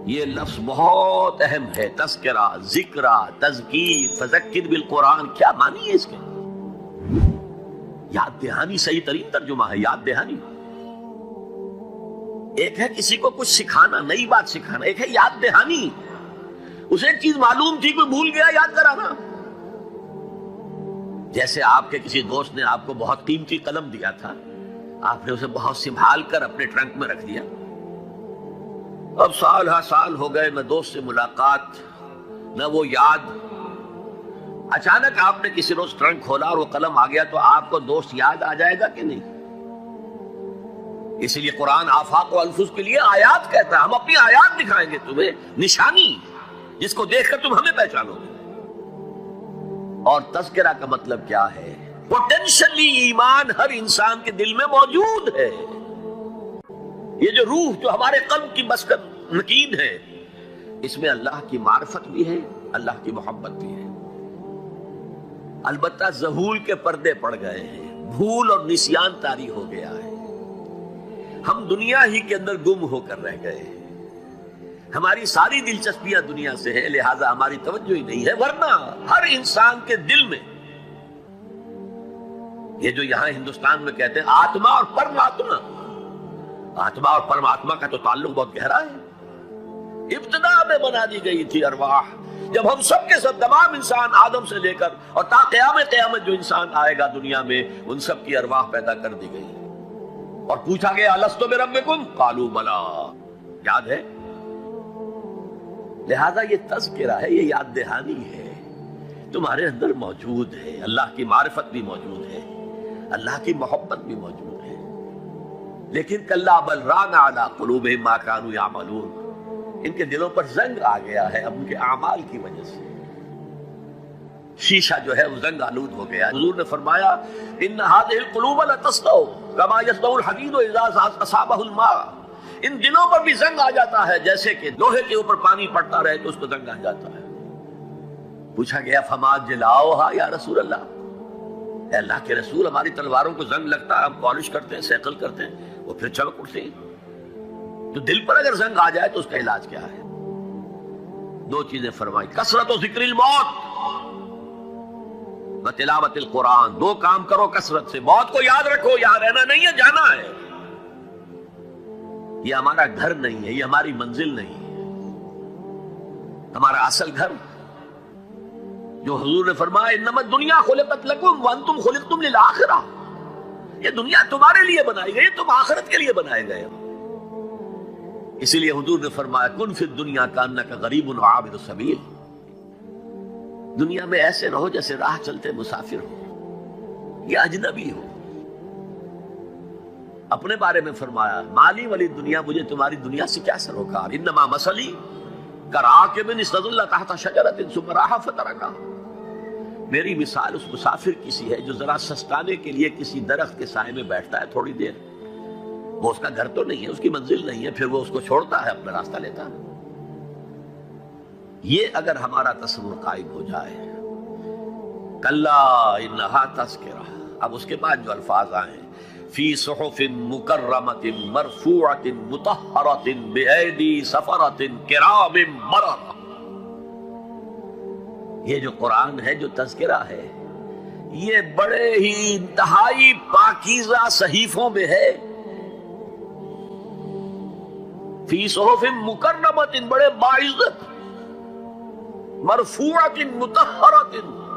یہ لفظ بہت اہم ہے، تذکرہ، ذکرہ، تذکیر، فذکر بالقرآن، کیا معنی ہے اس کے؟ یاد دہانی صحیح ترین ترجمہ ہے، یاد دہانی۔ ایک ہے کسی کو کچھ سکھانا، نئی بات سکھانا، ایک ہے یاد دہانی، اسے ایک چیز معلوم تھی کوئی بھول گیا، یاد کرانا۔ جیسے آپ کے کسی دوست نے آپ کو بہت قیمتی قلم دیا تھا، آپ نے اسے بہت سنبھال کر اپنے ٹرنک میں رکھ دیا، اب سال ہا سال ہو گئے، نہ دوست سے ملاقات نہ وہ یاد، اچانک آپ نے کسی روز ٹرنک کھولا اور وہ قلم آ گیا، تو آپ کو دوست یاد آ جائے گا کہ نہیں؟ اسی لیے قرآن آفاق و انفس کے لیے آیات کہتا ہے، ہم اپنی آیات دکھائیں گے تمہیں، نشانی جس کو دیکھ کر تم ہمیں پہچانو گے۔ اور تذکرہ کا مطلب کیا ہے؟ پوٹینشلی ایمان ہر انسان کے دل میں موجود ہے، یہ جو روح جو ہمارے قلب کی مسکن مکین ہے، اس میں اللہ کی معرفت بھی ہے، اللہ کی محبت بھی ہے۔ البتہ ذہول کے پردے پڑ گئے ہیں، بھول اور نسیان طاری ہو گیا ہے، ہم دنیا ہی کے اندر گم ہو کر رہ گئے ہیں، ہماری ساری دلچسپیاں دنیا سے ہے، لہذا ہماری توجہ ہی نہیں ہے۔ ورنہ ہر انسان کے دل میں یہ جو یہاں ہندوستان میں کہتے ہیں آتما اور پرماتما، آتما اور پرماتما کا تو تعلق بہت گہرا ہے۔ ابتدا میں بنا دی گئی تھی ارواح، جب ہم سب کے سب تمام انسان آدم سے لے کر اور تا قیامت جو انسان آئے گا دنیا میں، ان سب کی ارواح پیدا کر دی گئی اور پوچھا گیا الستو بربکم قالوا بلی، یاد ہے؟ لہذا یہ تذکرہ ہے، یہ یاد دہانی ہے، تمہارے اندر موجود ہے، اللہ کی معرفت بھی موجود ہے، اللہ کی محبت بھی موجود ہے، لیکن کلا بل ران علی قلوبہم ما کانوا یعملون، ان کے دلوں پر زنگ آ گیا ہے اب ان کے اعمال کی وجہ سے، شیشہ جو ہے وہ زنگ آلود ہو گیا۔ حضور نے فرمایا ان هذه القلوب لتصدع كما يصدع الحديد اذا اصابه الماء، ان دلوں پر بھی زنگ آ جاتا ہے، جیسے کہ لوہے کے اوپر پانی پڑتا رہے تو اس کو زنگ آ جاتا ہے۔ پوچھا گیا فما جلاؤها یا رسول اللہ، اے اللہ کے رسول ہماری تلواروں کو زنگ لگتا ہے، ہم پالش کرتے ہیں، سیکل کرتے ہیں، وہ پھر چمک اٹھتے ہیں، تو دل پر اگر زنگ آ جائے تو اس کا علاج کیا ہے؟ دو چیزیں فرمائی، کثرت و ذکر الموت و تلاوت القرآن، دو کام کرو کثرت سے، موت کو یاد رکھو، یہاں رہنا نہیں ہے، جانا ہے، یہ ہمارا گھر نہیں ہے، یہ ہماری منزل نہیں ہے، ہمارا اصل گھر جو حضور نے فرمایا انما الدنیا خلقت لکم وانتم خلقتم للآخرہ، یہ دنیا تمہارے لیے بنائی گئی، تم آخرت کے لیے بنائے گئے ہو۔ اسی لیے حضور نے فرمایا کن فی الدنیا کانک غریب وعابر السبیل، دنیا میں ایسے رہو جیسے راہ چلتے مسافر ہو یا اجنبی ہو۔ اپنے بارے میں فرمایا مالی والی دنیا، مجھے تمہاری دنیا سے کیا سروکار، انما مثلی کراکب استظل تحت شجرۃ ثم راح فترکها، میری مثال اس مسافر کی سی ہے جو ذرا سستانے کے لیے کسی درخت کے سائے میں بیٹھتا ہے تھوڑی دیر، وہ اس کا گھر تو نہیں ہے، اس کی منزل نہیں ہے، پھر وہ اس کو چھوڑتا ہے، اپنا راستہ لیتا ہے۔ یہ اگر ہمارا تصور قائم ہو جائے، کلا انہا تذکرہ، اب اس کے بعد جو الفاظ آئے فی صحف مکرمۃ مرفوعۃ مطہرۃ بایدی سفرۃ کرام بررہ، یہ جو قرآن ہے، جو تذکرہ ہے، یہ بڑے ہی انتہائی پاکیزہ صحیفوں میں ہے، فی صحف مکرمۃ، بڑے باعزت، مرفوعۃ مطہرۃ،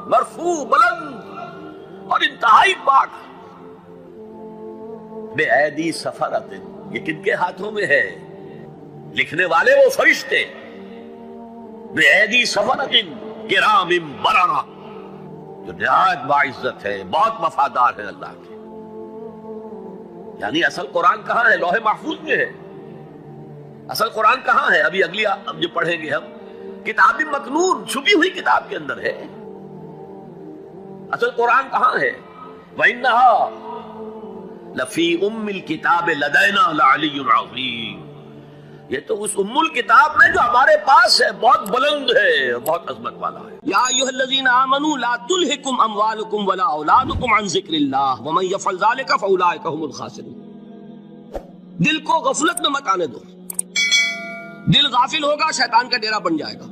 مرفوع بلند اور انتہائی پاک، بے ایدی سفرۃ، یہ کن کے ہاتھوں میں ہے؟ لکھنے والے وہ فرشتے، بے ایدی سفرۃ کرام بررہ، جو نہایت باعزت ہے، بہت وفادار ہے اللہ کے۔ یعنی اصل قرآن کہاں ہے؟ لوح محفوظ میں ہے۔ اصل قرآن کہاں ہے؟ ابھی اگلی اب جو پڑھیں گے ہم، کتاب مکنون، چھپی ہوئی کتاب کے اندر ہے۔ اصل قرآن کہاں ہے؟ وَإِنَّهَا لَفِي أُمِّ الْكِتَابِ لَدَيْنَا لَعَلِيٌّ عَظِيمٌ، یہ تو اس ام الکتاب میں جو ہمارے پاس ہے، بہت بلند ہے، بہت عظمت والا ہے۔ یا ایھا الذین آمنوا لا تلھکم اموالکم ولا اولادکم عن ذکر اللہ ومن یفعل ذلک فاولئک هم الخاسرون، دل کو غفلت میں مت آنے دو، دل غافل ہوگا شیطان کا ڈیرا بن جائے گا.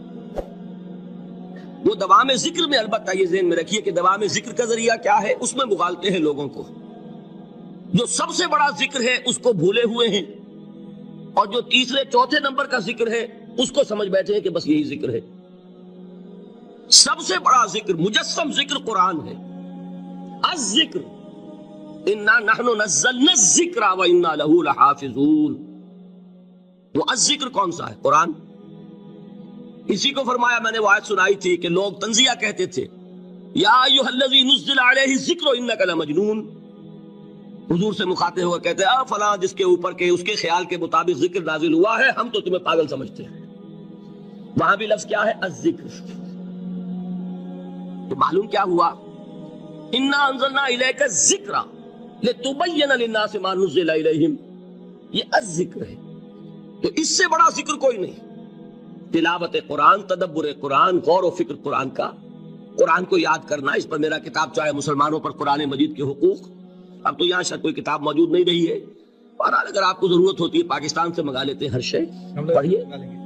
وہ دوام ذکر میں، البتہ یہ ذہن میں رکھیے کہ دوام ذکر کا ذریعہ کیا ہے، اس میں مغالتے ہیں لوگوں کو. جو سب سے بڑا ذکر ہے اس کو بھولے ہوئے ہیں، اور جو تیسرے چوتھے نمبر کا ذکر ہے اس کو سمجھ بیٹھے ہیں کہ بس یہی ذکر ہے. سب سے بڑا ذکر، مجسم ذکر قرآن ہے. الذکر انا نحن نزلنا الذکر وانا له لحافظون. وہ الذکر کون سا ہے؟ قرآن. اسی کو فرمایا، میں نے وہ آیت سنائی تھی کہ لوگ تنزیہ کہتے تھے، یا ایھا الذی نزل علیہ الذکر انک لمجنون. حضور سے مخاطب ہوا کہتے ہیں فلاں جس کے اوپر کے اس کے خیال کے مطابق ذکر نازل ہوا ہے، ہم تو تمہیں پاگل سمجھتے ہیں. وہاں بھی لفظ کیا ہے؟ الذکر. تو معلوم کیا ہوا؟ انا انزلنا الیک الذکر لتبین للناس ما نزل الیہم. یہ الذکر ہے. تو اس سے بڑا ذکر کوئی نہیں. تلاوت قرآن، تدبر قرآن، غور و فکر قرآن کا، قرآن کو یاد کرنا. اس پر میرا کتاب چاہے مسلمانوں پر قرآن مجید کے حقوق، اب تو یہاں شاید کوئی کتاب موجود نہیں رہی ہے، اور اگر آپ کو ضرورت ہوتی ہے پاکستان سے منگا لیتے ہیں، ہر شے پڑھیے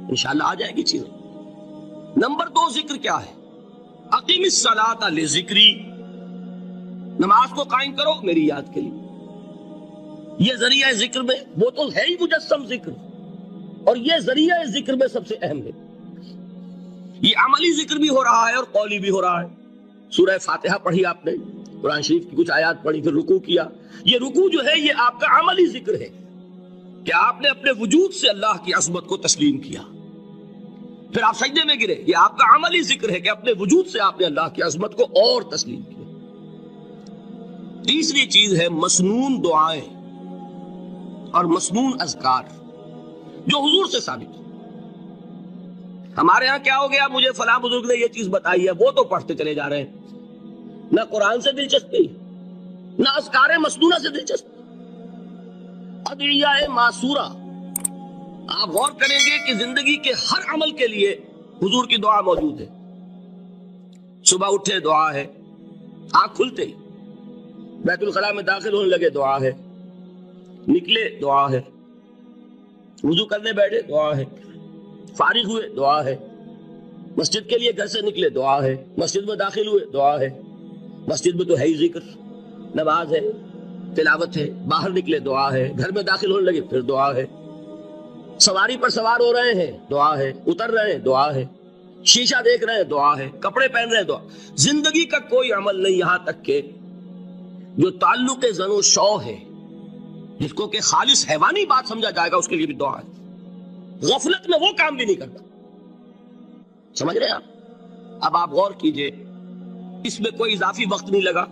انشاءاللہ آ جائے گی چیزیں. نمبر 2 ذکر کیا ہے؟ اقیم الصلاۃ لذکری. نماز کو قائم کرو میری یاد کے لیے. یہ ذریعہ ذکر میں، وہ تو ہے ہی مجسم ذکر، اور یہ ذریعہ ذکر میں سب سے اہم ہے. یہ عملی ذکر بھی ہو رہا ہے اور قولی بھی ہو رہا ہے. سورہ فاتحہ پڑھی آپ نے، قرآن شریف کی کچھ آیات پڑھی، پھر رکوع کیا. یہ رکوع جو ہے یہ آپ کا عملی ذکر ہے کہ آپ نے اپنے وجود سے اللہ کی عظمت کو تسلیم کیا. پھر آپ سجدے میں گرے، یہ آپ کا عملی ذکر ہے کہ اپنے وجود سے آپ نے اللہ کی عظمت کو اور تسلیم کیا. تیسری چیز ہے مسنون دعائیں اور مسنون اذکار جو حضور سے ثابت ہے. ہمارے ہاں کیا ہو گیا؟ مجھے فلاں بزرگ نے یہ چیز بتائی ہے، وہ تو پڑھتے چلے جا رہے ہیں. نہ قرآن سے دلچسپی، نہ اذکار مسنونہ سے دلچسپی. ادعیہ معصورہ. آپ غور کریں گے کہ زندگی کے ہر عمل کے لیے حضور کی دعا موجود ہے. صبح اٹھے دعا ہے، آنکھ کھلتے ہی بیت الخلاء میں داخل ہونے لگے دعا ہے، نکلے دعا ہے، وضو کرنے بیٹھے دعا ہے، فارغ ہوئے دعا ہے، مسجد کے لیے گھر سے نکلے دعا ہے، مسجد میں داخل ہوئے دعا ہے. مسجد میں تو ہے ہی ذکر، نماز ہے، تلاوت ہے. باہر نکلے دعا ہے، گھر میں داخل ہونے لگے پھر دعا ہے. سواری پر سوار ہو رہے ہیں دعا ہے، اتر رہے ہیں دعا ہے، شیشہ دیکھ رہے ہیں دعا ہے، کپڑے پہن رہے ہیں دعا. زندگی کا کوئی عمل نہیں یہاں تک کہ جو تعلق زن و شو ہے، جس کو کہ خالص حیوانی بات سمجھا جائے گا، اس کے لیے بھی دعا ہے. غفلت میں وہ کام بھی نہیں کرتا. سمجھ رہے ہیں آپ؟ اب آپ غور کیجئے، اس میں کوئی اضافی وقت نہیں لگا،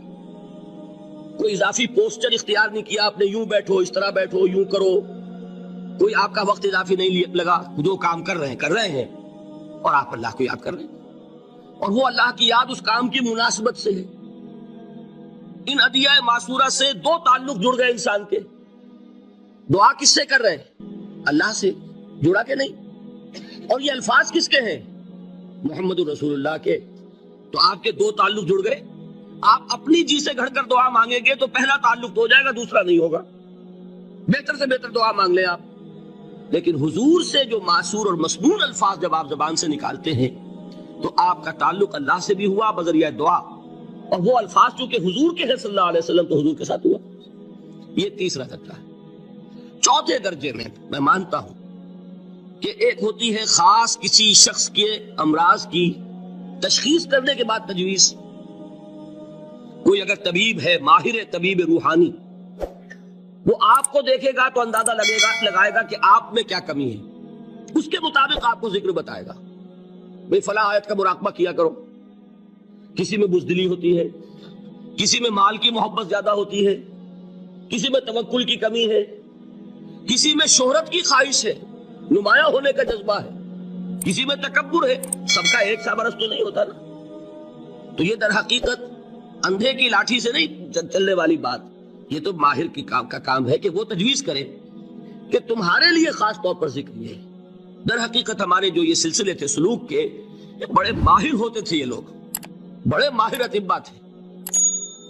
کوئی اضافی پوسچر اختیار نہیں کیا آپ نے، یوں بیٹھو، اس طرح بیٹھو، یوں کرو. کوئی آپ کا وقت اضافی نہیں لگا. جو کام کر رہے ہیں اور آپ اللہ کو یاد کر رہے ہیں، اور وہ اللہ کی یاد اس کام کی مناسبت سے ہے. ان ادعیہ معصورہ سے 2 تعلق جڑ گئے انسان کے. دعا کس سے کر رہے ہیں؟ اللہ سے. جڑا کہ نہیں؟ اور یہ الفاظ کس کے ہیں؟ محمد رسول اللہ کے. تو آپ کے 2 تعلق جڑ گئے. آپ اپنی جی سے گھڑ کر دعا مانگیں گے تو پہلا تعلق تو ہو جائے گا، دوسرا نہیں ہوگا. بہتر سے بہتر دعا مانگ لیں آپ. لیکن حضور سے جو معصور اور مسنون الفاظ جب آپ زبان سے نکالتے ہیں تو آپ کا تعلق اللہ سے بھی ہوا بذریعہ دعا، اور وہ الفاظ چونکہ حضور کے ہیں صلی اللہ علیہ وسلم تو حضور کے ساتھ ہوا. یہ تیسرا درجہ ہے. چوتھے درجے میں مانتا ہوں کہ ایک ہوتی ہے خاص کسی شخص کے امراض کی تشخیص کرنے کے بعد تجویز. کوئی اگر طبیب ہے، ماہر طبیب روحانی، وہ آپ کو دیکھے گا تو اندازہ لگائے گا کہ آپ میں کیا کمی ہے، اس کے مطابق آپ کو ذکر بتائے گا. بھئی فلاں آیت کا مراقبہ کیا کرو. کسی میں بزدلی ہوتی ہے، کسی میں مال کی محبت زیادہ ہوتی ہے، کسی میں توکل کی کمی ہے، کسی میں شہرت کی خواہش ہے، نمایاں ہونے کا جذبہ ہے، کسی میں تکبر ہے. سب کا ایک سا برس تو نہیں ہوتا نا. تو یہ در حقیقت اندھے کی لاٹھی سے نہیں چلنے والی بات. یہ تو ماہر کی کا کام ہے کہ وہ تجویز کرے کہ تمہارے لیے خاص طور پر ذکر یہ ہے. در حقیقت ہمارے جو یہ سلسلے تھے سلوک کے، یہ بڑے ماہر ہوتے تھے، یہ لوگ بڑے ماہر اطباء تھے.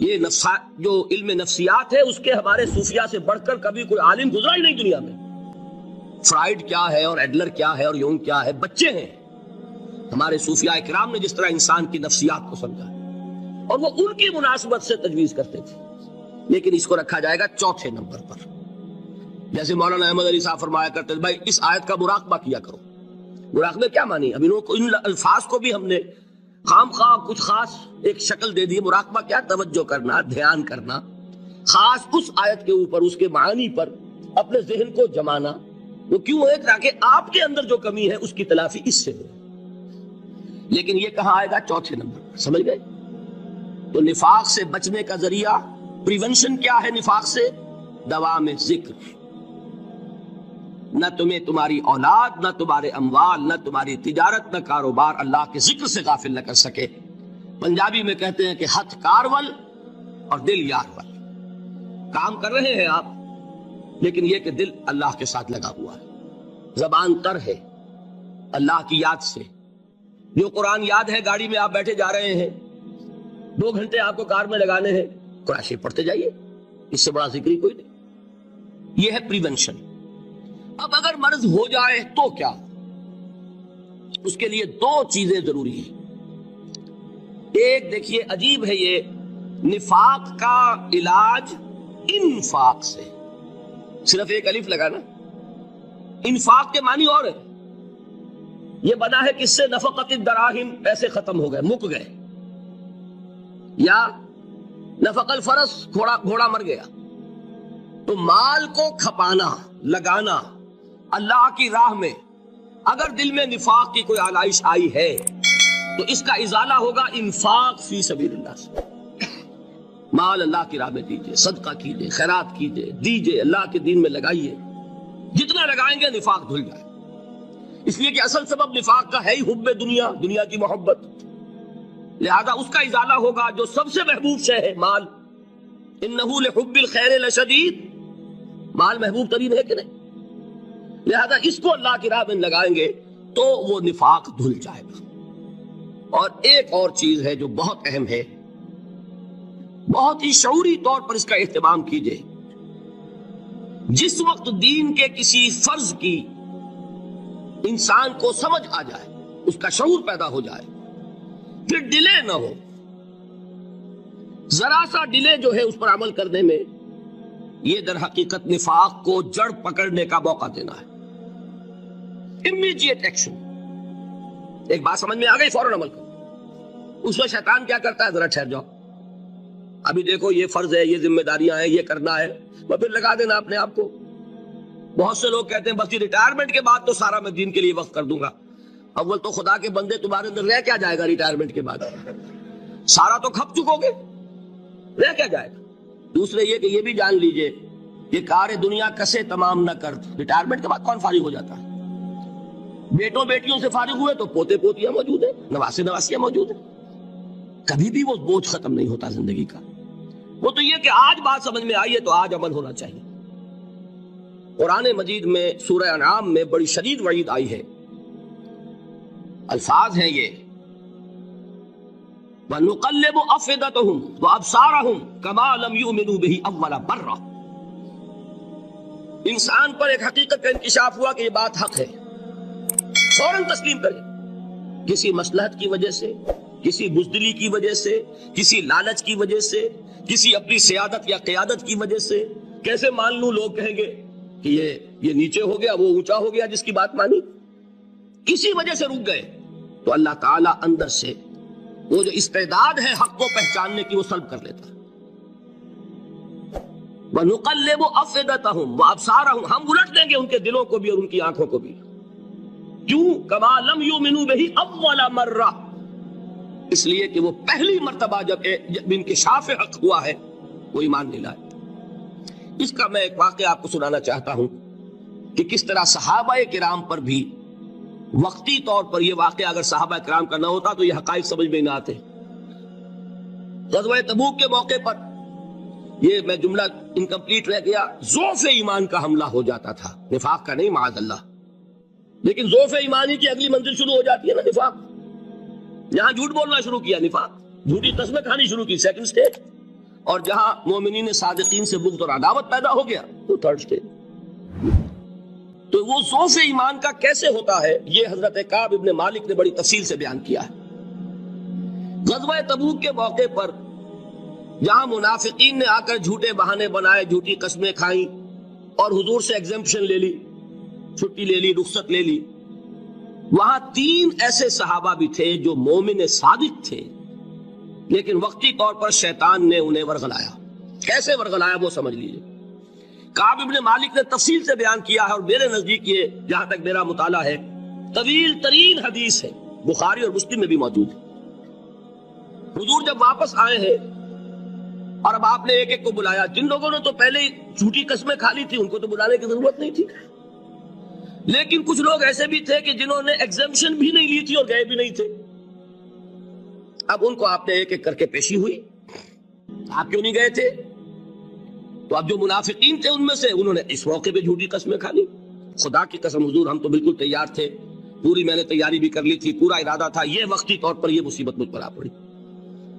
یہ جو علم نفسیات ہے اس کے ہمارے صوفیاء سے بڑھ کر کبھی کوئی عالم گزرا ہی نہیں دنیا میں. فرائڈ کیا ہے اور ایڈلر کیا ہے اور یونگ کیا ہے بچے ہیں. ہمارے صوفیاء کرام نے جس طرح انسان کی نفسیات کو سمجھا اور وہ ان کی مناسبت سے تجویز کرتے تھے، لیکن اس کو رکھا جائے گا چوتھے نمبر پر. جیسے مولانا احمد علی صاحب فرمایا کرتے تھے بھائی اس آیت کا مراقبہ کیا کرو. مراقبے کیا مانی؟ اب ان الفاظ کو بھی ہم نے خام خواہ کچھ خاص ایک شکل دے دی. مراقبہ کیا؟ توجہ کرنا، دھیان کرنا، خاص اس آیت کے اوپر، اس کے معانی پر اپنے ذہن کو جمانا. وہ کیوں ہے؟ تاکہ آپ کے اندر جو کمی ہے اس کی تلافی اس سے ہو. لیکن یہ کہاں آئے گا؟ چوتھے نمبر پر. سمجھ گئے؟ تو نفاق سے بچنے کا ذریعہ، پریونشن کیا ہے نفاق سے؟ دوام ذکر. نہ تمہیں تمہاری اولاد، نہ تمہارے اموال، نہ تمہاری تجارت، نہ کاروبار اللہ کے ذکر سے غافل نہ کر سکے. پنجابی میں کہتے ہیں کہ ہتھ کارول اور دل یارول. کام کر رہے ہیں آپ، لیکن یہ کہ دل اللہ کے ساتھ لگا ہوا ہے، زبان تر ہے اللہ کی یاد سے. جو قرآن یاد ہے، گاڑی میں آپ بیٹھے جا رہے ہیں، 2 گھنٹے آپ کو کار میں لگانے ہیں، قرآن شریف پڑھتے جائیے. اس سے بڑا ذکر ہی کوئی نہیں. یہ ہے پریونشن. اب اگر مرض ہو جائے تو کیا؟ اس کے لیے 2 چیزیں ضروری ہیں. ایک دیکھیے عجیب ہے، یہ نفاق کا علاج انفاق سے. صرف ایک الف لگانا. انفاق کے معنی اور ہے. یہ بنا ہے کس سے؟ نفقت الدراہم، پیسے ختم ہو گئے، مک گئے. یا نفق الفرس، گھوڑا مر گیا. تو مال کو کھپانا، لگانا اللہ کی راہ میں. اگر دل میں نفاق کی کوئی آلائش آئی ہے تو اس کا ازالہ ہوگا انفاق فی سبیل اللہ سے. مال اللہ کی راہ میں دیجئے، صدقہ کیجئے، خیرات کیجئے، دیجئے، اللہ کے دین میں لگائیے. جتنا لگائیں گے نفاق دھل جائے. اس لیے کہ اصل سبب نفاق کا ہے ہی حب دنیا، دنیا کی محبت. لہذا اس کا ازالہ ہوگا جو سب سے محبوب شے ہے، مال. انہ لحب الخیر لشدید. مال محبوب ترین ہے کہ نہیں؟ لہذا اس کو اللہ کی راہ میں لگائیں گے تو وہ نفاق دھل جائے گا. اور ایک اور چیز ہے جو بہت اہم ہے، بہت ہی شعوری طور پر اس کا اہتمام کیجئے. جس وقت دین کے کسی فرض کی انسان کو سمجھ آ جائے، اس کا شعور پیدا ہو جائے، پھر ڈیلے نہ ہو. ذرا سا ڈیلے جو ہے اس پر عمل کرنے میں، یہ در حقیقت نفاق کو جڑ پکڑنے کا موقع دینا ہے. Immediate action. ایک بات سمجھ میں آ گئی، فوراً عمل کرو. اس وقت شیطان کیا کرتا ہے؟ ذرا ٹھہر جاؤ، ابھی دیکھو یہ فرض ہے، یہ ذمہ داریاں ہیں، یہ کرنا ہے، وہ پھر لگا دینا اپنے آپ کو. بہت سے لوگ کہتے ہیں بس یہ ریٹائرمنٹ کے بعد تو سارا میں دین کے لیے وقف کر دوں گا. اول تو خدا کے بندے تمہارے اندر رہ کیا جائے گا ریٹائرمنٹ کے بعد؟ سارا تو کھپ چکو گے، رہ کیا جائے گا؟ دوسرے یہ کہ یہ بھی جان لیجئے کہ کار دنیا کسے تمام نہ کر. ریٹائرمنٹ کے بعد کون فارغ ہو جاتا ہے؟ بیٹوں بیٹیوں سے فارغ ہوئے تو پوتے پوتیاں موجود ہیں، نواسے نواسیاں موجود ہیں. کبھی بھی وہ بوجھ ختم نہیں ہوتا زندگی کا. وہ تو یہ کہ آج بات سمجھ میں آئی ہے تو آج عمل ہونا چاہیے. قرآن مجید میں سورہ انعام میں بڑی شدید وعید آئی ہے. الفاظ ہیں یہ، وَنُقَلِّبُ أَفْئِدَتَهُمْ وَأَبْصَارَهُمْ كَمَا لَمْ يُؤْمِنُوا بِهِ أَوَّلَ مَرَّةٍ. انسان پر ایک حقیقت کا انکشاف ہوا کہ یہ بات حق ہے، فوراً تسلیم کرے. کسی مصلحت کی وجہ سے، کسی بزدلی کی وجہ سے، کسی لالچ کی وجہ سے، کسی اپنی سیادت یا قیادت کی وجہ سے کیسے مان لوں؟ لوگ کہیں گے کہ یہ نیچے ہو گیا، وہ اونچا ہو گیا جس کی بات مانی. کسی وجہ سے رک گئے تو اللہ تعالیٰ اندر سے وہ جو استعداد ہے حق کو پہچاننے کی وہ سلب کر لیتا ہے. وَنُقَلِّبُ أَفْئِدَتَهُمْ وَأَبْصَارَهُمْ. ہم الٹ دیں گے ان کے دلوں کو بھی اور ان کی آنکھوں کو بھی. کیوں؟ كَمَا لَمْ يُؤْمِنُوا بِهِ أَوَّلَ مَرَّةٍ. اس لیے کہ وہ پہلی مرتبہ جب انکشاف حق ہوا ہے وہ ایمان نہیں لائے. اس کا میں ایک واقعہ آپ کو سنانا چاہتا ہوں کہ کس طرح صحابہ کرام پر بھی وقتی طور پر یہ واقعہ اگر صحابہ کرام کا نہ ہوتا تو یہ حقائق سمجھ میں نہ آتے. غزوہ تبوک کے موقع پر یہ میں جملہ انکمپلیٹ رہ گیا، ضعف ایمان کا حملہ ہو جاتا تھا، نفاق کا نہیں معاذ اللہ. لیکن ضعف ایمانی کی اگلی منزل شروع ہو جاتی ہے نا، نفاق. جہاں جھوٹ بولنا شروع کیا نفاق، جھوٹی قسمیں کھانی شروع کی سیکنڈ سٹیج، اور جہاں مومنین صادقین سے بغض اور عداوت پیدا ہو گیا وہ تھرڈ سٹیج. تو وہ ضعف ایمان کا کیسے ہوتا ہے یہ حضرت کعب ابن مالک نے بڑی تفصیل سے بیان کیا ہے۔ غزوہ تبوک کے موقع پر جہاں منافقین نے آ کر جھوٹے بہانے بنائے، جھوٹی قسمیں کھائیں اور حضور سے ایگزمپشن لے لی، چھٹی لے لی، رخصت لے لی، وہاں 3 ایسے صحابہ بھی تھے جو مومن صادق تھے، لیکن وقتی طور پر شیطان نے انہیں ورغلایا۔ کیسے ورغلایا وہ سمجھ لیجئے۔ کعب ابن مالک نے تفصیل سے بیان کیا ہے، اور میرے نزدیک یہ جہاں تک میرا مطالعہ ہے طویل ترین حدیث ہے، بخاری اور مسلم میں بھی موجود ہے۔ حضور جب واپس آئے ہیں اور اب آپ نے ایک ایک کو بلایا، جن لوگوں نے تو پہلے ہی جھوٹی قسمیں کھا لی تھی ان کو تو بلانے کی ضرورت نہیں تھی، لیکن کچھ لوگ ایسے بھی تھے کہ جنہوں نے ایگزمپشن بھی نہیں لی تھی اور گئے بھی نہیں تھے۔ اب ان کو آپ نے ایک ایک کر کے پیشی ہوئی، آپ کیوں نہیں گئے تھے؟ تو اب جو منافقین تھے ان میں سے انہوں نے اس موقع پہ جھوٹی قسمیں کھا لی۔ خدا کی قسم حضور ہم تو بالکل تیار تھے، پوری میں نے تیاری بھی کر لی تھی، پورا ارادہ تھا، یہ وقتی طور پر یہ مصیبت مجھ پر آ پڑی۔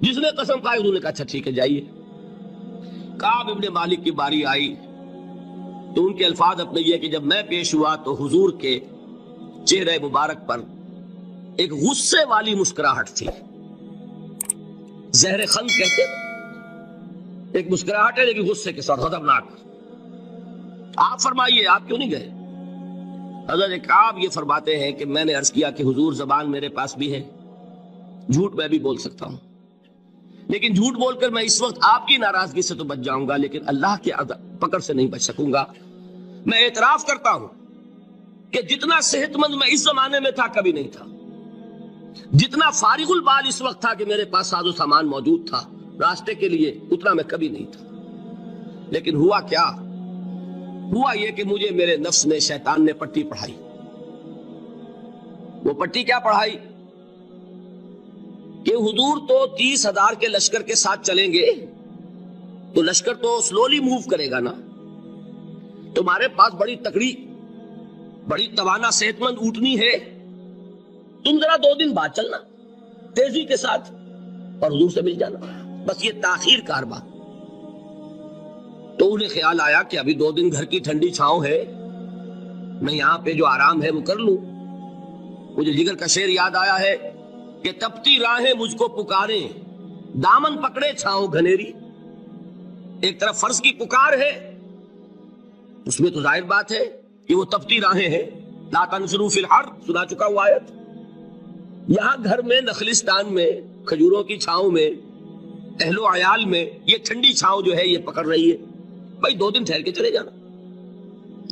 جس نے قسم کھائی انہوں نے کہا اچھا ٹھیک ہے جائیے۔ کعب ابن مالک کی باری آئی تو ان کے الفاظ اپنے یہ کہ جب میں پیش ہوا تو حضور کے چہرے مبارک پر ایک غصے والی مسکراہٹ تھی، زہر خند کہتے ہیں، ایک مسکراہٹ ہے لیکن غصے کے ساتھ، غضبناک۔ آپ فرمائیے آپ کیوں نہیں گئے؟ حضرت کعب یہ فرماتے ہیں کہ میں نے عرض کیا کہ حضور زبان میرے پاس بھی ہے، جھوٹ میں بھی بول سکتا ہوں، لیکن جھوٹ بول کر میں اس وقت آپ کی ناراضگی سے تو بچ جاؤں گا لیکن اللہ کے پکڑ سے نہیں بچ سکوں گا۔ میں اعتراف کرتا ہوں کہ جتنا صحت مند میں اس زمانے میں تھا کبھی نہیں تھا، جتنا فارغ البال اس وقت تھا کہ میرے پاس ساز و سامان موجود تھا راستے کے لیے، اتنا میں کبھی نہیں تھا۔ لیکن ہوا کیا؟ ہوا یہ کہ مجھے میرے نفس نے، شیطان نے پٹی پڑھائی۔ وہ پٹی کیا پڑھائی؟ کہ حضور تو 30,000 کے لشکر کے ساتھ چلیں گے تو لشکر تو سلولی موو کرے گا نا، تمہارے پاس بڑی تکڑی، بڑی توانا صحت مند اونٹنی ہے، تم ذرا 2 دن بعد چلنا تیزی کے ساتھ اور حضور سے مل جانا، بس یہ تاخیر کاربا۔ تو انہیں خیال آیا کہ ابھی 2 دن گھر کی ٹھنڈی چھاؤں ہے، میں یہاں پہ جو آرام ہے وہ کر لوں۔ مجھے جگر کا شعر یاد آیا ہے کہ تپتی راہیں مجھ کو پکاریں، دامن پکڑے چھاؤں گھنیری۔ ایک طرف فرض کی پکار ہے، اس میں تو ظاہر بات ہے کہ وہ تپتی راہیں ہیں، لا تنفروا فی الحر سنا چکا ہوا آیت۔ یہاں گھر میں، نخلستان میں، کھجوروں کی چھاؤں میں، اہل و عیال میں یہ ٹھنڈی چھاؤں جو ہے یہ پکڑ رہی ہے، بھائی 2 دن ٹھہر کے چلے جانا،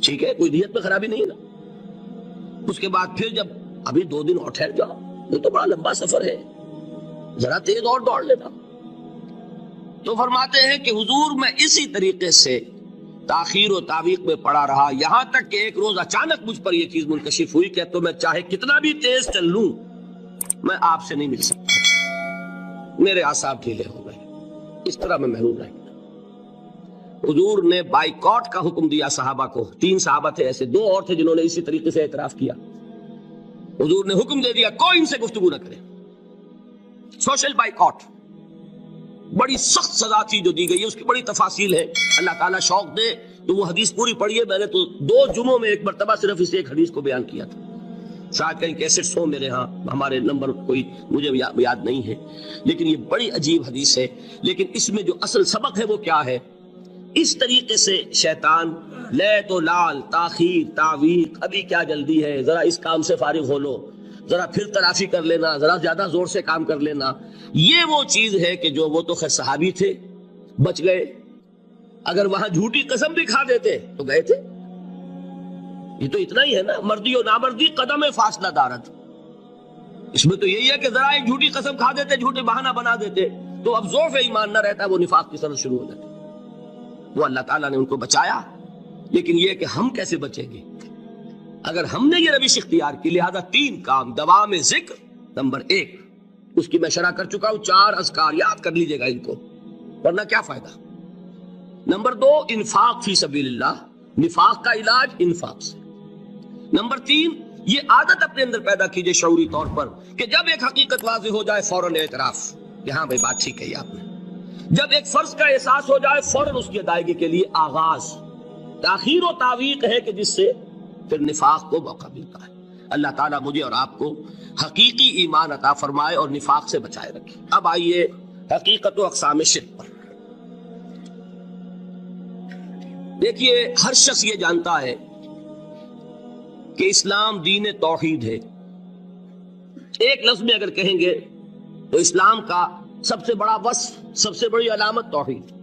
ٹھیک ہے، کوئی نیت میں خرابی نہیں ہے نا۔ اس کے بعد پھر جب ابھی 2 دن اور ٹھہر جاؤ، یہ تو بڑا لمبا سفر ہے، ذرا تیز اور دوڑ لینا۔ تو فرماتے ہیں کہ حضور میں اسی طریقے سے تاخیر و تعویق میں پڑا رہا، یہاں تک کہ ایک روز اچانک مجھ پر یہ چیز منکشف ہوئی کہ تو میں چاہے کتنا بھی تیز چل لوں میں آپ سے نہیں مل سکتا، میرے اعصاب ڈھیلے ہو گئے، اس طرح میں محروم رہ گیا۔ حضور نے بائیکاٹ کا حکم دیا صحابہ کو، 3 صحابہ تھے ایسے، 2 اور تھے جنہوں نے اسی طریقے سے اعتراف کیا۔ حضور نے حکم دے دیا کوئی ان سے گفتگو نہ کرے، سوشل بائیکاٹ، بڑی سخت سزا تھی جو دی گئی ہے، اس کی بڑی تفاصیل ہے، اللہ تعالیٰ شوق دے تو وہ حدیث پوری پڑھیے، میں نے تو 2 جمعوں میں ایک مرتبہ صرف اس ایک حدیث کو بیان کیا تھا، شاید کہیں کیسٹس ہوں میرے ہاں، ہمارے نمبر کوئی مجھے یاد نہیں ہے، لیکن یہ بڑی عجیب حدیث ہے۔ لیکن اس میں جو اصل سبق ہے وہ کیا ہے؟ اس طریقے سے شیطان لے تو لال، تاخیر، تعویق، ابھی کیا جلدی ہے، ذرا اس کام سے فارغ ہو لو، ذرا پھر تلافی کر لینا، ذرا زیادہ زور سے کام کر لینا، یہ وہ چیز ہے کہ جو وہ تو خیر صحابی تھے بچ گئے، اگر وہاں جھوٹی قسم بھی کھا دیتے تو گئے تھے۔ یہ تو اتنا ہی ہے نا، مردی و نامردی قدم فاصلہ دارت، اس میں تو یہی ہے کہ ذرا ایک جھوٹی قسم کھا دیتے، جھوٹے بہانہ بنا دیتے تو اب ضعف ایمان نہ رہتا، وہ نفاق کی سرحد شروع ہو جاتی۔ وہ اللہ تعالیٰ نے ان کو بچایا، لیکن یہ کہ ہم کیسے بچیں گے اگر ہم نے یہ روش اختیار کی؟ لہذا 3 کام، دوام ذکر نمبر 1، اس کی میں شرح کر چکا ہوں، 4 اذکار یاد کر لیجئے گا ان کو، ورنہ کیا فائدہ۔ نمبر 2، انفاق فی سبیل اللہ، نفاق کا علاج انفاق سے۔ نمبر 3، یہ عادت اپنے اندر پیدا کیجئے شعوری طور پر کہ جب ایک حقیقت واضح ہو جائے فوراً اعتراف کہ ہاں بھائی بات ٹھیک کہی آپ نے، جب ایک فرض کا احساس ہو جائے فوراً اس کی ادائیگی کے لیے آغاز۔ تاخیر و تعویق ہے کہ جس سے پھر نفاق کو موقع ملتا ہے۔ اللہ تعالیٰ مجھے اور آپ کو حقیقی ایمان عطا فرمائے اور نفاق سے بچائے رکھے۔ اب آئیے حقیقت و اقسام شرک پر۔ دیکھیے، ہر شخص یہ جانتا ہے کہ اسلام دین توحید ہے۔ ایک لفظ میں اگر کہیں گے تو اسلام کا سب سے بڑا وصف، سب سے بڑی علامت توحید۔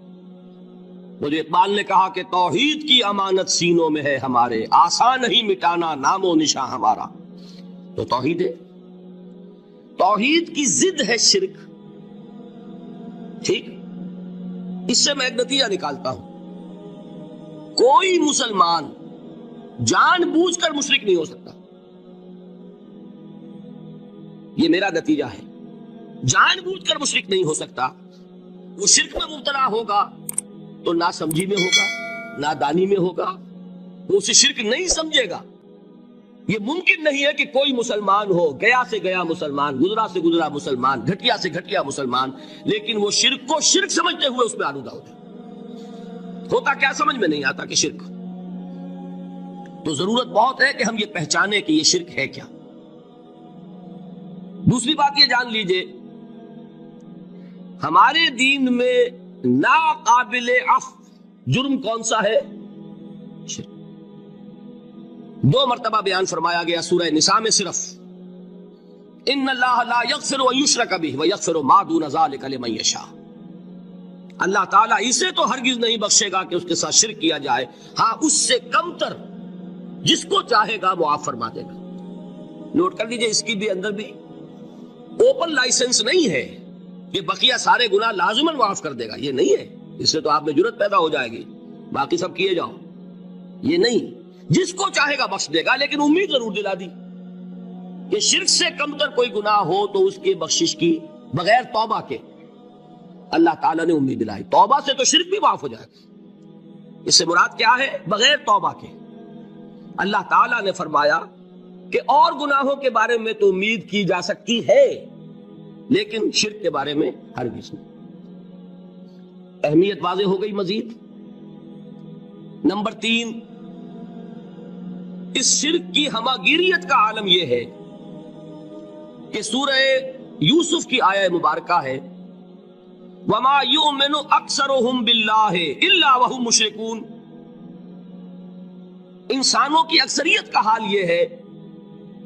مجھے اقبال نے کہا کہ توحید کی امانت سینوں میں ہے ہمارے، آسان نہیں مٹانا نام و نشاں ہمارا۔ تو توحید ہے، توحید کی ضد ہے شرک۔ ٹھیک، اس سے میں ایک نتیجہ نکالتا ہوں، کوئی مسلمان جان بوجھ کر مشرک نہیں ہو سکتا۔ یہ میرا نتیجہ ہے، جان بوجھ کر مشرک نہیں ہو سکتا۔ وہ شرک میں مبتلا ہوگا تو ناسمجھی میں ہوگا، نادانی میں ہوگا، وہ اسے شرک نہیں سمجھے گا۔ یہ ممکن نہیں ہے کہ کوئی مسلمان ہو، گیا سے گیا مسلمان، گزرا سے گزرا مسلمان، گھٹیا سے گھٹیا مسلمان، لیکن وہ شرک کو شرک سمجھتے ہوئے اس میں آلودہ ہو جائے۔ ہوتا کیا سمجھ میں نہیں آتا کہ شرک۔ تو ضرورت بہت ہے کہ ہم یہ پہچانے کہ یہ شرک ہے کیا۔ دوسری بات یہ جان لیجئے، ہمارے دین میں ناقابل عفو جرم کون سا ہے؟ شرک۔ 2 مرتبہ بیان فرمایا گیا سورہ نساء میں صرف، ان اللہ لا یغفر ان یشرک بہ ویغفر ما دون ذلک لمن یشاء۔ اللہ تعالیٰ اسے تو ہرگز نہیں بخشے گا کہ اس کے ساتھ شرک کیا جائے، ہاں اس سے کم تر جس کو چاہے گا معاف فرما دے گا۔ نوٹ کر لیجئے، اس کی بھی اندر بھی اوپن لائسنس نہیں ہے کہ بقیہ سارے گناہ لازماً معاف کر دے گا، یہ نہیں ہے۔ اس سے تو آپ میں جرت پیدا ہو جائے گی، باقی سب کیے جاؤ، یہ نہیں۔ جس کو چاہے گا بخش دے گا، لیکن امید ضرور دلا دی کہ شرک سے کم تر کوئی گناہ ہو تو اس کی بخشش کی بغیر توبہ کے اللہ تعالیٰ نے امید دلائی۔ توبہ سے تو شرک بھی معاف ہو جائے گا۔ اس سے مراد کیا ہے؟ بغیر توبہ کے۔ اللہ تعالیٰ نے فرمایا کہ اور گناہوں کے بارے میں تو امید کی جا سکتی ہے، لیکن شرک کے بارے میں ہرگز نہیں۔ اہمیت واضح ہو گئی مزید۔ نمبر 3، اس شرک کی ہماگیریت کا عالم یہ ہے کہ سورہ یوسف کی آیہ مبارکہ ہے، وَمَا يُؤْمِنُ أَكْثَرُهُمْ بِاللَّهِ إِلَّا وَهُمْ مُشْرِكُونَ۔ انسانوں کی اکثریت کا حال یہ ہے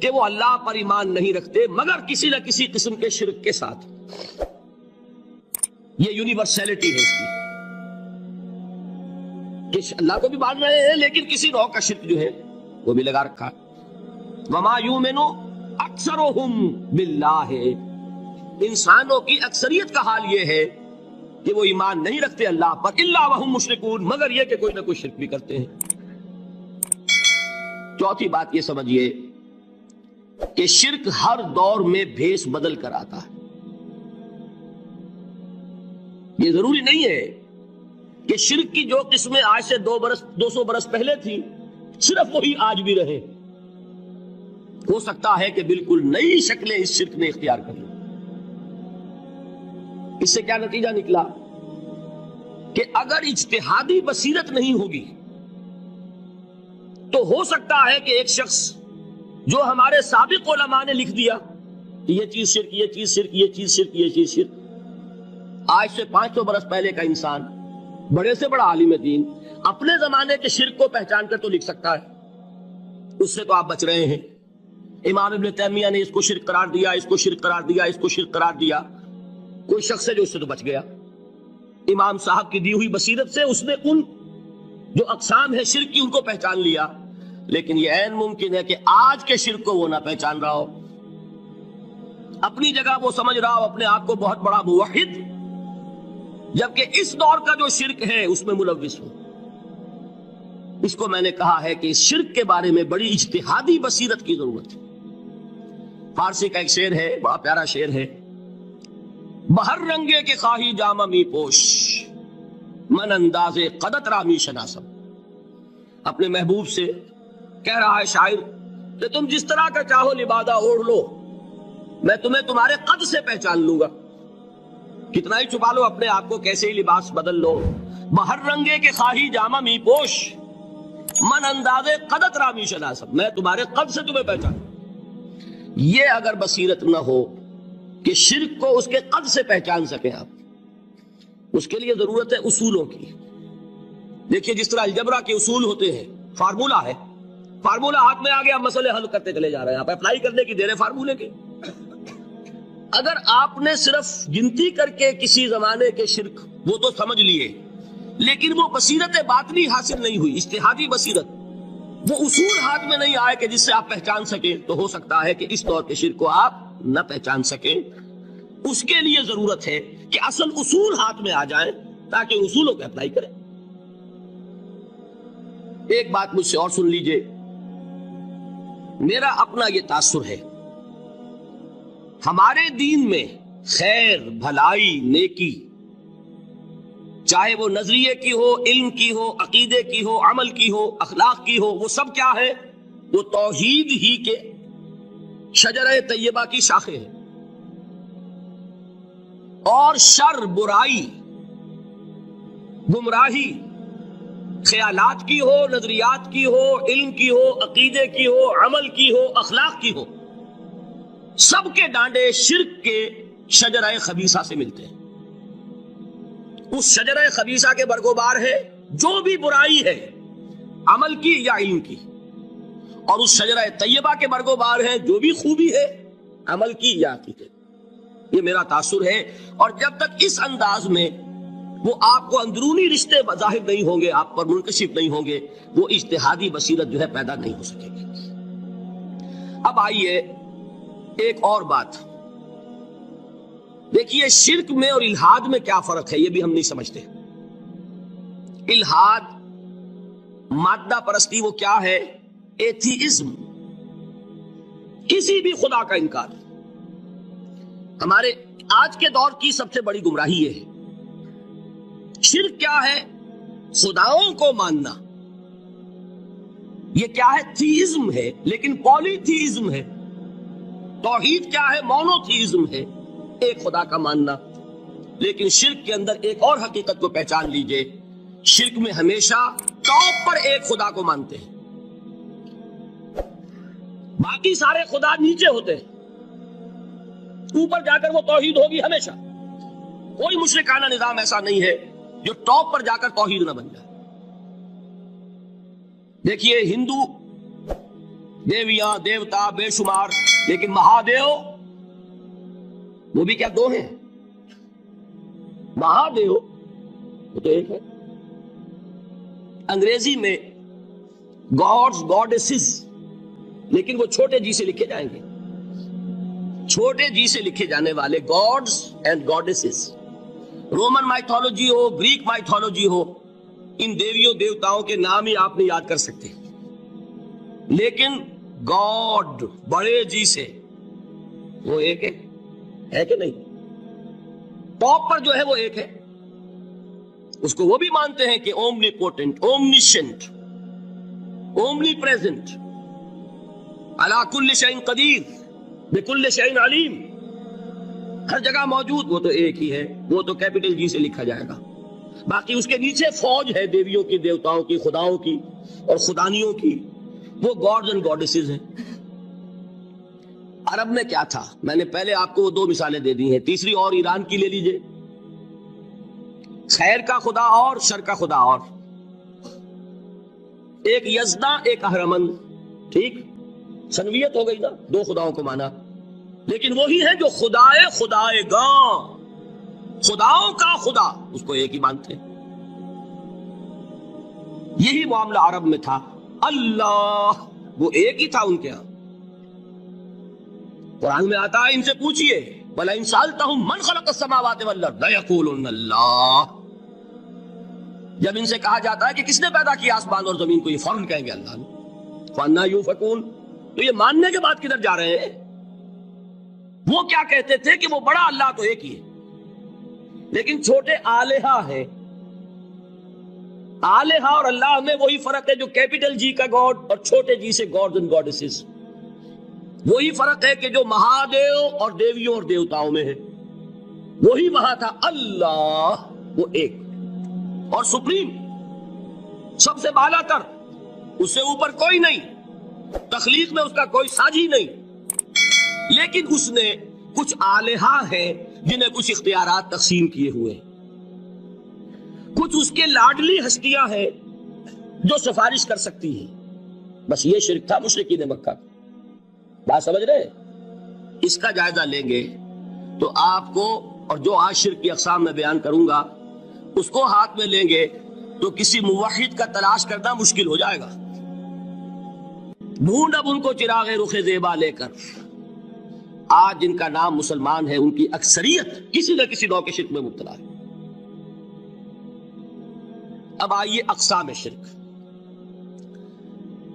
کہ وہ اللہ پر ایمان نہیں رکھتے مگر کسی نہ کسی قسم کے شرک کے ساتھ۔ یہ یونیورسلٹی ہے اس کی کہ اللہ کو بھی مان رہے ہیں لیکن کسی نوع کا شرک جو ہے وہ بھی لگا رکھا ہے۔ وَمَا يُؤْمِنُ أَكْثَرُهُمْ بِاللَّهِ، انسانوں کی اکثریت کا حال یہ ہے کہ وہ ایمان نہیں رکھتے اللہ پر، الا وہم مشرکون، مگر یہ کہ کوئی نہ کوئی شرک بھی کرتے ہیں۔ چوتھی بات یہ سمجھیے کہ شرک ہر دور میں بھیس بدل کر آتا ہے۔ یہ ضروری نہیں ہے کہ شرک کی جو قسمیں آج سے 200 برس پہلے تھی صرف وہی آج بھی رہے۔ ہو سکتا ہے کہ بالکل نئی شکلیں اس شرک نے اختیار کر لی۔ اس سے کیا نتیجہ نکلا کہ اگر اجتہادی بصیرت نہیں ہوگی تو ہو سکتا ہے کہ ایک شخص جو ہمارے سابق علماء نے لکھ دیا کہ یہ چیز شرک، یہ چیز شرک، یہ چیز شرک، یہ چیز شرک، آج سے 500 برس پہلے کا انسان، بڑے سے بڑا عالم دین، اپنے زمانے کے شرک کو پہچان کر تو لکھ سکتا ہے۔ اس سے تو آپ بچ رہے ہیں۔ امام ابن تیمیہ نے اس کو شرک قرار دیا، اس کو شرک قرار دیا، اس کو شرک قرار دیا، کوئی شخص ہے جو اس سے تو بچ گیا۔ امام صاحب کی دی ہوئی بصیرت سے اس نے ان جو اقسام ہے شرک کی ان کو پہچان لیا، لیکن یہ عین ممکن ہے کہ آج کے شرک کو وہ نہ پہچان رہا ہو، اپنی جگہ وہ سمجھ رہا ہو اپنے آپ کو بہت بڑا موحد، جبکہ اس دور کا جو شرک ہے اس میں ملوث ہو۔ اس کو میں نے کہا ہے کہ اس شرک کے بارے میں بڑی اجتہادی بصیرت کی ضرورت ہے۔ فارسی کا ایک شعر ہے، بڑا پیارا شعر ہے، بہر رنگے کے خواہی جامہ می پوش، من انداز قدت رامی شناسم۔ اپنے محبوب سے کہہ رہا ہے شاعر کہ تم جس طرح کا چاہو لبادہ اوڑھ لو، میں تمہیں تمہارے قد سے پہچان لوں گا۔ کتنا ہی چھپا لو اپنے آپ کو، کیسے ہی لباس بدل لو، بہر رنگے کے خواہی جامہ می پوش، من اندازے قدت رامی شناسب، میں تمہارے قد سے تمہیں پہچان. یہ اگر بصیرت نہ ہو کہ شرک کو اس کے قد سے پہچان سکیں آپ، اس کے لیے ضرورت ہے اصولوں کی. دیکھیے جس طرح الجبرا کے اصول ہوتے ہیں، فارمولا ہے، فارمولا ہاتھ میں آ گیا، مسئلے حل کرتے چلے جا رہے ہیں، آپ اپلائی کرنے کی دیر ہے فارمولے کے. اگر آپ نے صرف گنتی کر کے کسی زمانے کے شرک وہ تو سمجھ لیے، لیکن وہ بصیرت باطنی حاصل نہیں ہوئی، اجتہادی بصیرت، وہ اصول ہاتھ میں نہیں آئے کہ جس سے آپ پہچان سکیں، تو ہو سکتا ہے کہ اس طور کے شرک کو آپ نہ پہچان سکیں. اس کے لیے ضرورت ہے کہ اصل اصول ہاتھ میں آ جائیں تاکہ اصولوں کو اپلائی کریں. ایک بات مجھ سے اور سن لیجئے، میرا اپنا یہ تاثر ہے، ہمارے دین میں خیر، بھلائی، نیکی، چاہے وہ نظریے کی ہو، علم کی ہو، عقیدے کی ہو، عمل کی ہو، اخلاق کی ہو، وہ سب کیا ہے؟ وہ توحید ہی کے شجرہ طیبہ کی شاخیں ہیں. اور شر، برائی، گمراہی، خیالات کی ہو، نظریات کی ہو، علم کی ہو، عقیدے کی ہو، عمل کی ہو، اخلاق کی ہو، سب کے ڈانڈے شرک کے شجرہ خبیثہ سے ملتے ہیں. اس شجرہ خبیثہ کے برگوبار ہے جو بھی برائی ہے، عمل کی یا علم کی، اور اس شجرہ طیبہ کے برگوبار ہے جو بھی خوبی ہے، عمل کی یا عقیدے. یہ میرا تاثر ہے. اور جب تک اس انداز میں وہ آپ کو اندرونی رشتے ظاہر نہیں ہوں گے، آپ پر منکشف نہیں ہوں گے، وہ اجتہادی بصیرت جو ہے پیدا نہیں ہو سکے گی. اب آئیے ایک اور بات دیکھیے، شرک میں اور الہاد میں کیا فرق ہے، یہ بھی ہم نہیں سمجھتے. الہاد، مادہ پرستی، وہ کیا ہے؟ ایتھیزم، کسی بھی خدا کا انکار. ہمارے آج کے دور کی سب سے بڑی گمراہی یہ ہے. شرک کیا ہے؟ خداؤں کو ماننا. یہ کیا ہے؟ تھیزم ہے، لیکن پولی تھیزم ہے. توحید کیا ہے؟ مونو تھیزم ہے، ایک خدا کا ماننا. لیکن شرک کے اندر ایک اور حقیقت کو پہچان لیجئے، شرک میں ہمیشہ ٹاپ پر ایک خدا کو مانتے ہیں، باقی سارے خدا نیچے ہوتے ہیں، اوپر جا کر وہ توحید ہوگی ہمیشہ. کوئی مشرکانہ نظام ایسا نہیں ہے جو ٹاپ پر جا کر توحید نہ بن جائے. دیکھیے ہندو دیویاں، دیوتا بے شمار، لیکن مہادیو وہ بھی کیا دو ہیں؟ مہادیو وہ تو ایک ہے. انگریزی میں گاڈز، گاڈیسز، لیکن وہ چھوٹے جی سے لکھے جائیں گے، چھوٹے جی سے لکھے جانے والے gods and goddesses. Roman mythology ہو، گریک مائتھولوجی ہو، ان دیویوں دیوتاؤں کے نام ہی آپ نہیں یاد کر سکتے، لیکن گاڈ بڑے جی سے وہ ایک ہے کہ نہیں؟ ٹاپ پر جو ہے وہ ایک ہے. اس کو وہ بھی مانتے ہیں کہ اومنی پوٹنٹ، اومنیشنٹ، اومنی پریزنٹ، علی کل شیء قدیر، بکل شیء علیم، ہر جگہ موجود. وہ تو ایک ہی ہے، وہ تو کیپٹل جی سے لکھا جائے گا. باقی اس کے نیچے فوج ہے دیویوں کی، دیوتاؤں کی، خداؤں کی اور خدانیوں کی، وہ گاڈز اینڈ گاڈیسز ہیں. عرب میں کیا تھا؟ میں نے پہلے آپ کو وہ دو مثالیں دے دی ہیں، تیسری اور ایران کی لے لیجئے. خیر کا خدا اور شر کا خدا اور، ایک یزدہ، ایک اہرمن. ٹھیک، سنویت ہو گئی نا، دو خداؤں کو مانا. لیکن وہی ہے جو خدائے خدائے گاں، خداؤں کا خدا، اس کو ایک ہی مانتے ہیں. یہی معاملہ عرب میں تھا. اللہ وہ ایک ہی تھا ان کے ہاں. قرآن میں آتا ہے ان سے پوچھئے وَلَئِن سَأَلْتَهُم مَّنْ خَلَقَ السَّمَاوَاتِ وَالْأَرْضَ لَيَقُولُنَّ اللَّهُ. جب ان سے کہا جاتا ہے کہ کس نے پیدا کیا آسمان اور زمین کو، یہ فوراً کہیں گے اللہ نے. فَأَنَّىٰ يُؤْفَكُونَ. تو یہ ماننے کے بعد کدھر جا رہے ہیں؟ وہ کیا کہتے تھے کہ وہ بڑا اللہ تو ایک ہی ہے، لیکن چھوٹے آلہہ ہے. آلہہ اور اللہ میں وہی فرق ہے جو کیپٹل جی کا گاڈ اور چھوٹے جی سے گاڈز اینڈ گاڈیسز. وہی فرق ہے کہ جو مہادیو اور دیویوں اور دیوتاؤں میں ہے، وہی وہاں تھا. اللہ وہ ایک اور سپریم، سب سے بالا تر، اس سے اوپر کوئی نہیں، تخلیق میں اس کا کوئی ساجی نہیں، لیکن اس نے کچھ آلہہ ہیں جنہیں کچھ اختیارات تقسیم کیے ہوئے، کچھ اس کے لاڈلی ہستیاں ہیں جو سفارش کر سکتی ہیں۔ بس یہ شرک تھا مشرکین مکہ۔ بات سمجھ رہے؟ اس کا جائزہ لیں گے تو آپ کو، اور جو آج شرک کی اقسام میں بیان کروں گا اس کو ہاتھ میں لیں گے تو کسی موحد کا تلاش کرنا مشکل ہو جائے گا۔ ڈھونڈ اب ان کو چراغ رخ زیبا لے کر، آج جن کا نام مسلمان ہے ان کی اکثریت کسی نہ کسی نوع کے شرک میں مبتلا ہے۔ اب آئیے اقسام شرک۔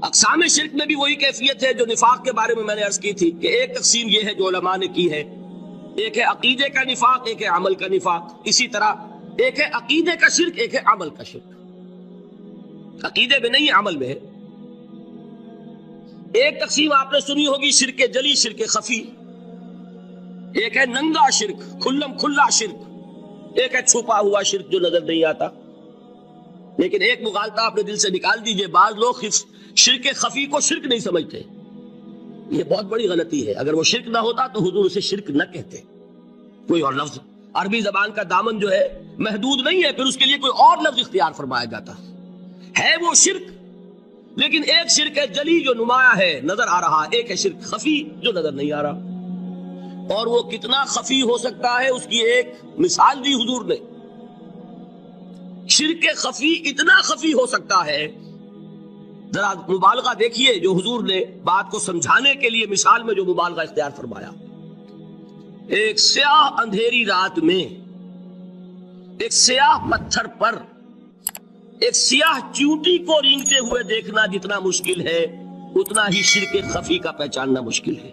اقسام شرک میں بھی وہی کیفیت ہے جو نفاق کے بارے میں نے عرض کی تھی کہ ایک تقسیم یہ ہے جو علماء نے کی ہے، ایک ہے عقیدے کا نفاق، ایک ہے عمل کا نفاق۔ اسی طرح ایک ہے عقیدے کا شرک، ایک ہے عمل کا شرک۔ عقیدے میں نہیں، عمل میں ہے۔ ایک تقسیم آپ نے سنی ہوگی شرک جلی، شرک خفی۔ ایک ہے ننگا شرک، کھلم کھلا شرک۔ ایک ہے چھپا ہوا شرک جو نظر نہیں آتا۔ لیکن ایک مغالطہ آپ نے دل سے نکال دیجئے، بعض لوگ شرک خفی کو شرک نہیں سمجھتے، یہ بہت بڑی غلطی ہے۔ اگر وہ شرک نہ ہوتا تو حضور اسے شرک نہ کہتے، کوئی اور لفظ۔ عربی زبان کا دامن جو ہے محدود نہیں ہے، پھر اس کے لیے کوئی اور لفظ اختیار فرمایا جاتا ہے وہ شرک۔ لیکن ایک شرک ہے جلی جو نمایاں ہے، نظر آ رہا، ایک ہے شرک خفی جو نظر نہیں آ رہا۔ اور وہ کتنا خفی ہو سکتا ہے اس کی ایک مثال دی حضور نے۔ شرک خفی اتنا خفی ہو سکتا ہے، ذرا مبالغہ دیکھیے جو حضور نے بات کو سمجھانے کے لیے مثال میں جو مبالغہ اختیار فرمایا۔ ایک سیاہ اندھیری رات میں ایک سیاہ پتھر پر ایک سیاہ چیونٹی کو رینگتے ہوئے دیکھنا جتنا مشکل ہے، اتنا ہی شرک خفی کا پہچاننا مشکل ہے۔